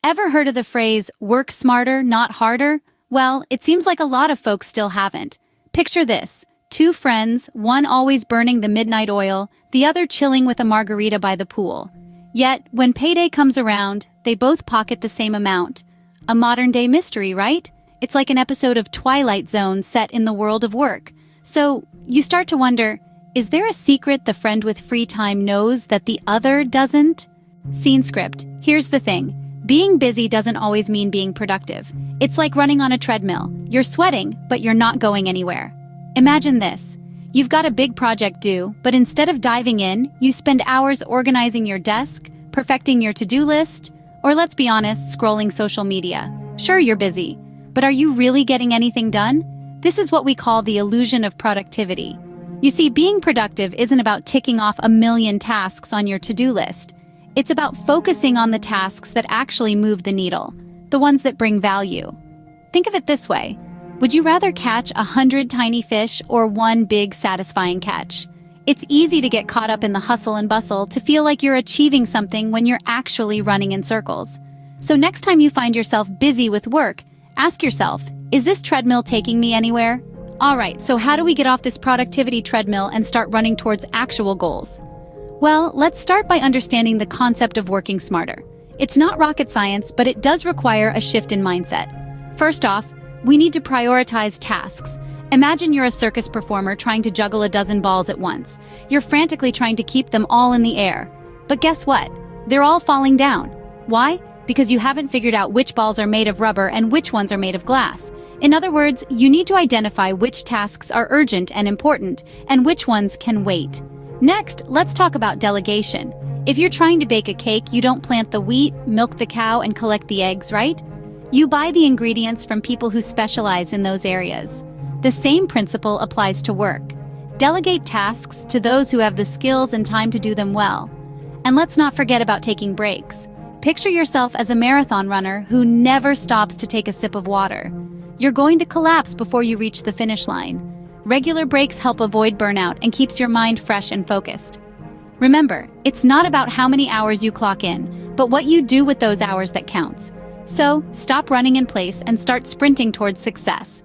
Ever heard of the phrase, work smarter, not harder? Well, it seems like a lot of folks still haven't. Picture this. Two friends, one always burning the midnight oil, the other chilling with a margarita by the pool. Yet, when payday comes around, they both pocket the same amount. A modern-day mystery, right? It's like an episode of Twilight Zone set in the world of work. So, you start to wonder, is there a secret the friend with free time knows that the other doesn't? Scene script. Here's the thing. Being busy doesn't always mean being productive. It's like running on a treadmill. You're sweating, but you're not going anywhere. Imagine this. You've got a big project due, but instead of diving in, you spend hours organizing your desk, perfecting your to-do list, or let's be honest, scrolling social media. Sure, you're busy, but are you really getting anything done? This is what we call the illusion of productivity. You see, being productive isn't about ticking off a million tasks on your to-do list. It's about focusing on the tasks that actually move the needle, the ones that bring value. Think of it this way. Would you rather catch 100 tiny fish or one big satisfying catch? It's easy to get caught up in the hustle and bustle, to feel like you're achieving something when you're actually running in circles. So next time you find yourself busy with work, ask yourself, is this treadmill taking me anywhere? Alright, so how do we get off this productivity treadmill and start running towards actual goals? Well, let's start by understanding the concept of working smarter. It's not rocket science, but it does require a shift in mindset. First off, we need to prioritize tasks. Imagine you're a circus performer trying to juggle a dozen balls at once. You're frantically trying to keep them all in the air. But guess what? They're all falling down. Why? Because you haven't figured out which balls are made of rubber and which ones are made of glass. In other words, you need to identify which tasks are urgent and important, and which ones can wait. Next, let's talk about delegation. If you're trying to bake a cake, you don't plant the wheat, milk the cow, and collect the eggs, right? You buy the ingredients from people who specialize in those areas. The same principle applies to work. Delegate tasks to those who have the skills and time to do them well. And let's not forget about taking breaks. Picture yourself as a marathon runner who never stops to take a sip of water. You're going to collapse before you reach the finish line. Regular breaks help avoid burnout and keeps your mind fresh and focused. Remember, it's not about how many hours you clock in, but what you do with those hours that counts. So, stop running in place and start sprinting towards success.